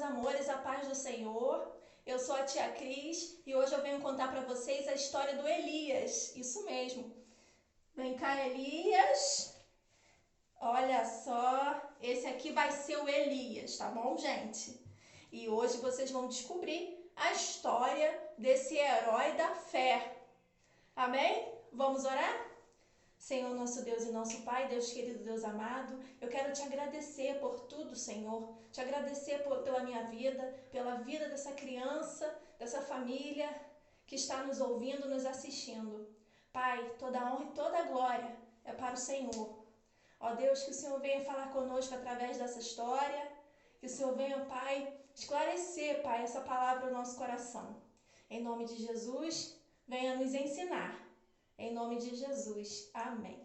amores, a paz do Senhor. Eu sou a tia Cris e hoje eu venho contar para vocês a história do Elias. Isso mesmo. Vem cá, Elias. Olha só, esse aqui vai ser o Elias, tá bom, gente? E hoje vocês vão descobrir a história desse herói da fé. Amém? Vamos orar? Senhor, nosso Deus e nosso Pai, Deus querido, Deus amado, eu quero te agradecer por tudo, Senhor. Te agradecer pela minha vida, pela vida dessa criança, dessa família que está nos ouvindo, nos assistindo. Pai, toda a honra e toda a glória é para o Senhor. Ó Deus, que o Senhor venha falar conosco através dessa história, que o Senhor venha, Pai, esclarecer, Pai, essa palavra no nosso coração. Em nome de Jesus, venha nos ensinar. Em nome de Jesus. Amém.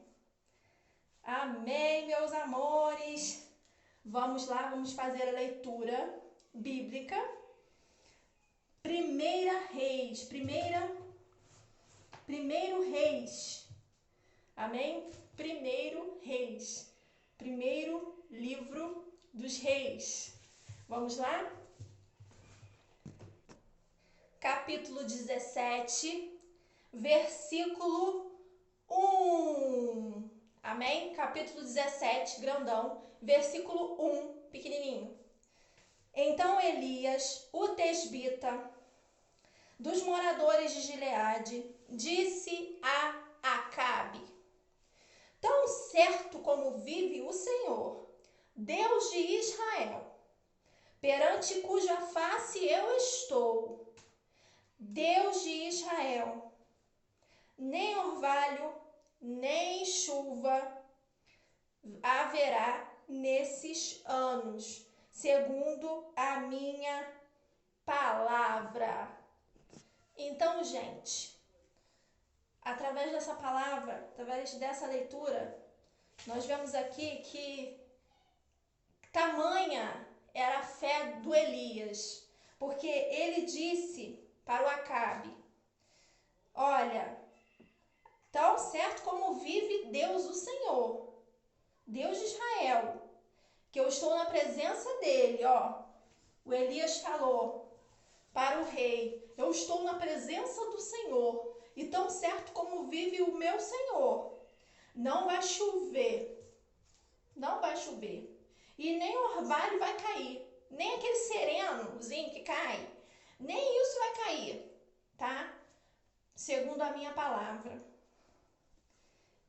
Amém, meus amores. Vamos lá, vamos fazer a leitura bíblica. Primeiro Reis. Amém? Primeiro Reis. Primeiro livro dos reis. Vamos lá? Capítulo 17. Versículo 1. Amém? Capítulo 17, grandão. Versículo 1, pequenininho. Então Elias, o tesbita, dos moradores de Gileade, disse a Acabe: Tão certo como vive o Senhor, Deus de Israel, perante cuja face eu estou, Deus de Israel, nem orvalho, nem chuva haverá nesses anos, segundo a minha palavra. Então, gente, através dessa palavra, através dessa leitura, nós vemos aqui que tamanha era a fé do Elias, porque ele disse para o Acabe: olha, tão certo como vive Deus o Senhor, Deus de Israel, que eu estou na presença dele, ó. O Elias falou para o rei: eu estou na presença do Senhor, e tão certo como vive o meu Senhor, não vai chover, e nem orvalho vai cair, nem aquele serenozinho que cai, nem isso vai cair, tá? Segundo a minha palavra.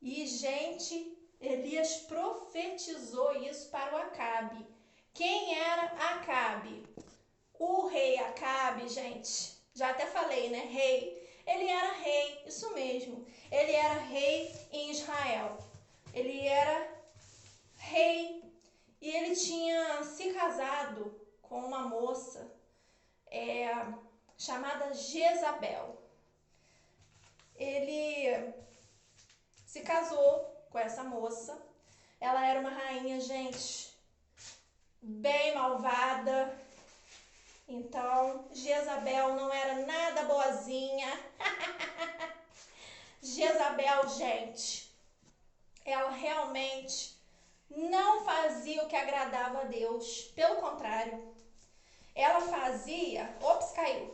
E, gente, Elias profetizou isso para o Acabe. Quem era Acabe? O rei Acabe, gente, já até falei, né? Rei. Ele era rei, isso mesmo. Ele era rei em Israel. Ele era rei e ele tinha se casado com uma moça chamada Jezabel. Ele se casou com essa moça. Ela era uma rainha, gente, bem malvada. Então, Jezabel não era nada boazinha. Jezabel, gente, ela realmente não fazia o que agradava a Deus. Pelo contrário, ela fazia, caiu,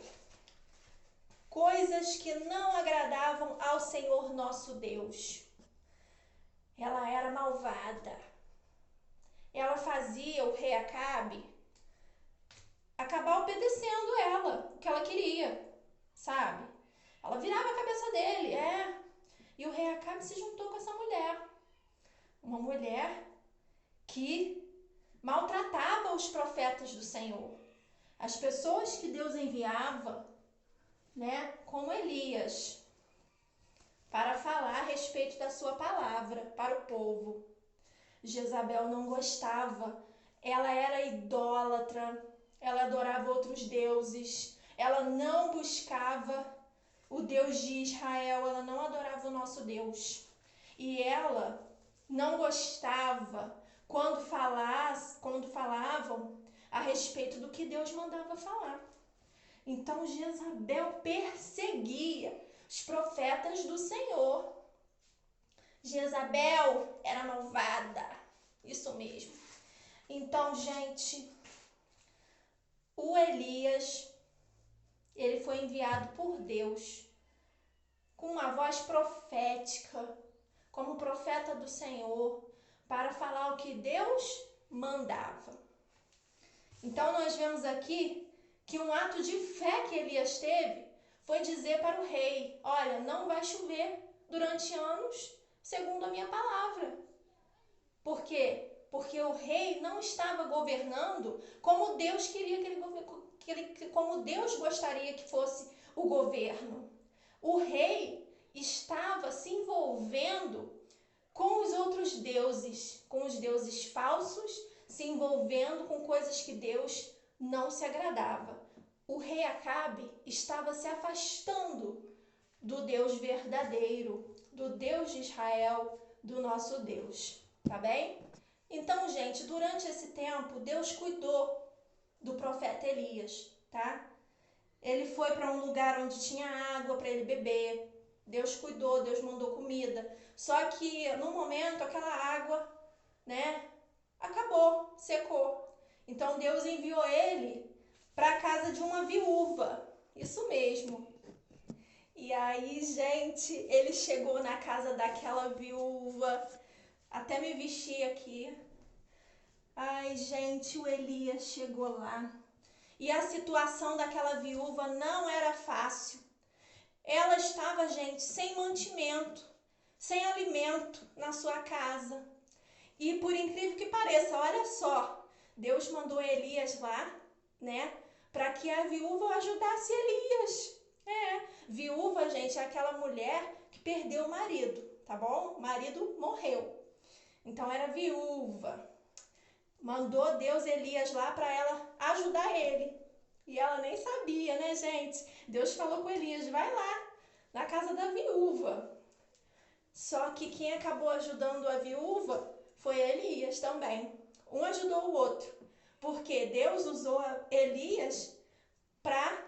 coisas que não agradavam ao Senhor nosso Deus. Ela era malvada. Ela fazia o rei Acabe acabar obedecendo ela, o que ela queria, sabe? Ela virava a cabeça dele, E o rei Acabe se juntou com essa mulher. Uma mulher que maltratava os profetas do Senhor. As pessoas que Deus enviava, né, como Elias, para falar a respeito da sua palavra para o povo. Jezabel não gostava. Ela era idólatra. Ela adorava outros deuses. Ela não buscava o Deus de Israel. Ela não adorava o nosso Deus. E ela não gostava quando falavam a respeito do que Deus mandava falar. Então Jezabel perseguia os profetas do Senhor. Jezabel era malvada. Isso mesmo. Então, gente, Elias, ele foi enviado por Deus com uma voz profética, como profeta do Senhor, para falar o que Deus mandava. Então nós vemos aqui que um ato de fé que Elias teve foi dizer para o rei: olha, não vai chover durante anos, segundo a minha palavra. Por quê? Porque o rei não estava governando como Deus queria como Deus gostaria que fosse o governo. O rei estava se envolvendo com os outros deuses, com os deuses falsos, se envolvendo com coisas que Deus não se agradava. O rei Acabe estava se afastando do Deus verdadeiro, do Deus de Israel, do nosso Deus, tá bem? Então, gente, durante esse tempo, Deus cuidou do profeta Elias, tá? Ele foi para um lugar onde tinha água para ele beber. Deus cuidou, Deus mandou comida. Só que no momento aquela água, né, acabou, secou. Então Deus enviou ele para a casa de uma viúva. Isso mesmo. E aí, gente, ele chegou na casa daquela viúva. Até me vestir aqui. Ai, gente, o Elias chegou lá. E a situação daquela viúva não era fácil. Ela estava, gente, sem mantimento, sem alimento na sua casa. E por incrível que pareça, olha só, Deus mandou Elias lá, né, para que a viúva ajudasse Elias. Viúva, gente, é aquela mulher que perdeu o marido, tá bom? O marido morreu. Então era viúva. Mandou Deus Elias lá para ela ajudar ele. E ela nem sabia, né, gente? Deus falou com Elias: vai lá, na casa da viúva. Só que quem acabou ajudando a viúva foi Elias também. Um ajudou o outro. Porque Deus usou Elias para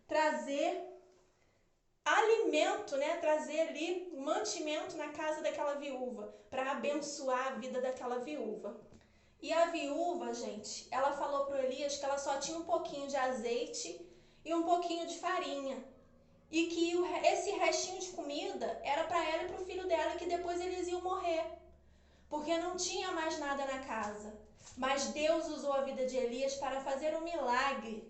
trazer alimento, né? Trazer ali mantimento na casa daquela viúva, para abençoar a vida daquela viúva. E a viúva, gente, ela falou para o Elias que ela só tinha um pouquinho de azeite e um pouquinho de farinha. E que esse restinho de comida era para ela e para o filho dela, que depois eles iam morrer. Porque não tinha mais nada na casa. Mas Deus usou a vida de Elias para fazer um milagre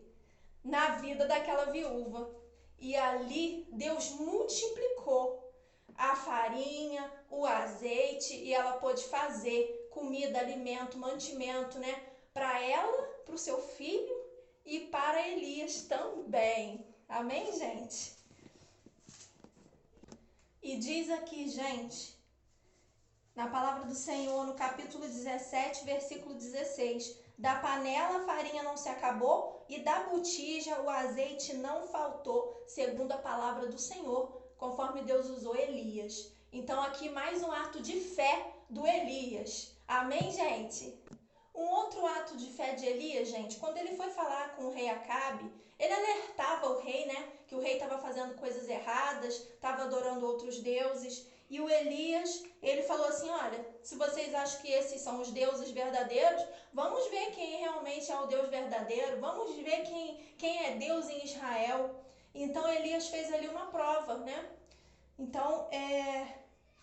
na vida daquela viúva. E ali Deus multiplicou a farinha, o azeite, e ela pôde fazer comida, alimento, mantimento, né? Para ela, para o seu filho e para Elias também. Amém, gente? E diz aqui, gente, na palavra do Senhor, no capítulo 17, versículo 16: da panela a farinha não se acabou e da botija o azeite não faltou, segundo a palavra do Senhor, conforme Deus usou Elias. Então aqui mais um ato de fé do Elias. Amém, gente? Um outro ato de fé de Elias, gente, quando ele foi falar com o rei Acabe, ele alertava o rei, né, que o rei estava fazendo coisas erradas, estava adorando outros deuses. E o Elias, ele falou assim: olha, se vocês acham que esses são os deuses verdadeiros, vamos ver quem realmente é o Deus verdadeiro, vamos ver quem é Deus em Israel. Então Elias fez ali uma prova, né? Então,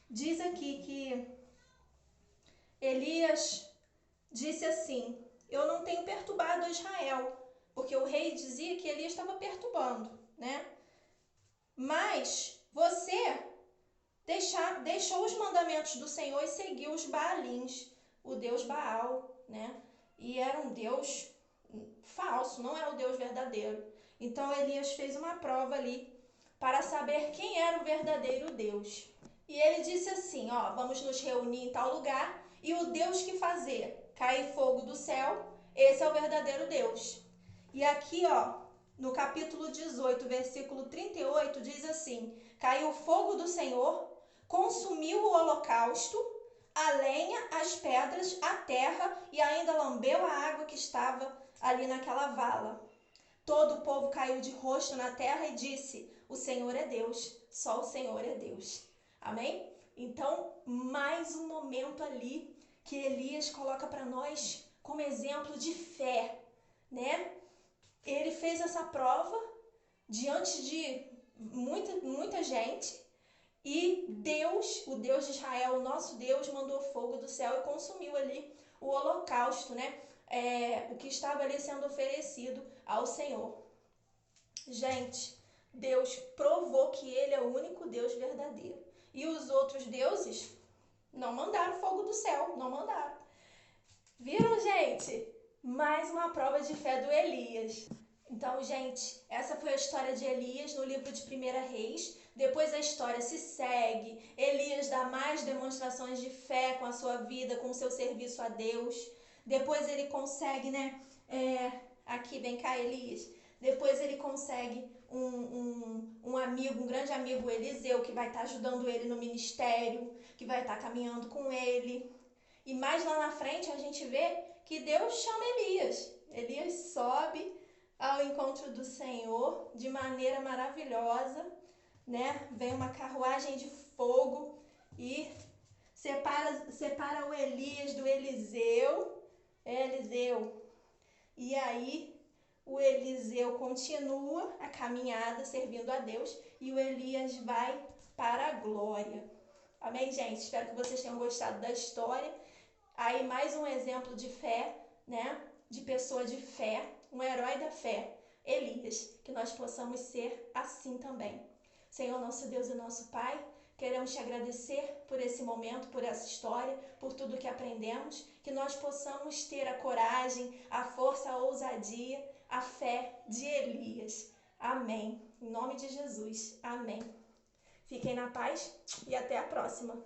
diz aqui que Elias disse assim: eu não tenho perturbado Israel, porque o rei dizia que Elias estava perturbando, né? Mas você deixou os mandamentos do Senhor e seguiu os Baalins, o Deus Baal, né? E era um Deus falso, não era o Deus verdadeiro. Então Elias fez uma prova ali para saber quem era o verdadeiro Deus. E ele disse assim: ó, vamos nos reunir em tal lugar, e o Deus que fazer cair fogo do céu, esse é o verdadeiro Deus. E aqui, ó, no capítulo 18, versículo 38, diz assim: caiu o fogo do Senhor, consumiu o holocausto, a lenha, as pedras, a terra, e ainda lambeu a água que estava ali naquela vala. Todo o povo caiu de rosto na terra e disse: o Senhor é Deus, só o Senhor é Deus. Amém? Então, mais um momento ali que Elias coloca para nós como exemplo de fé, né? Ele fez essa prova diante de muita gente e Deus, o Deus de Israel, o nosso Deus, mandou fogo do céu e consumiu ali o holocausto, né? O que estava ali sendo oferecido ao Senhor. Gente, Deus provou que Ele é o único Deus verdadeiro. E os outros deuses não mandaram fogo do céu, não mandaram. Viram, gente? Mais uma prova de fé do Elias. Então, gente, essa foi a história de Elias no livro de 1 Reis. Depois a história se segue. Elias dá mais demonstrações de fé com a sua vida, com o seu serviço a Deus. Depois ele consegue, né? Aqui, vem cá, Elias. Depois ele consegue um amigo, um grande amigo, Eliseu, que vai estar ajudando ele no ministério, que vai estar caminhando com ele. E mais lá na frente a gente vê que Deus chama Elias. Elias sobe ao encontro do Senhor de maneira maravilhosa, né? Vem uma carruagem de fogo e separa o Elias do Eliseu. Eliseu. E aí o Eliseu continua a caminhada servindo a Deus e o Elias vai para a glória. Amém, gente? Espero que vocês tenham gostado da história. Aí mais um exemplo de fé, né? De pessoa de fé, um herói da fé, Elias. Que nós possamos ser assim também. Senhor, nosso Deus e nosso Pai, queremos te agradecer por esse momento, por essa história, por tudo que aprendemos. Que nós possamos ter a coragem, a força, a ousadia, a fé de Elias. Amém. Em nome de Jesus. Amém. Fiquem na paz e até a próxima.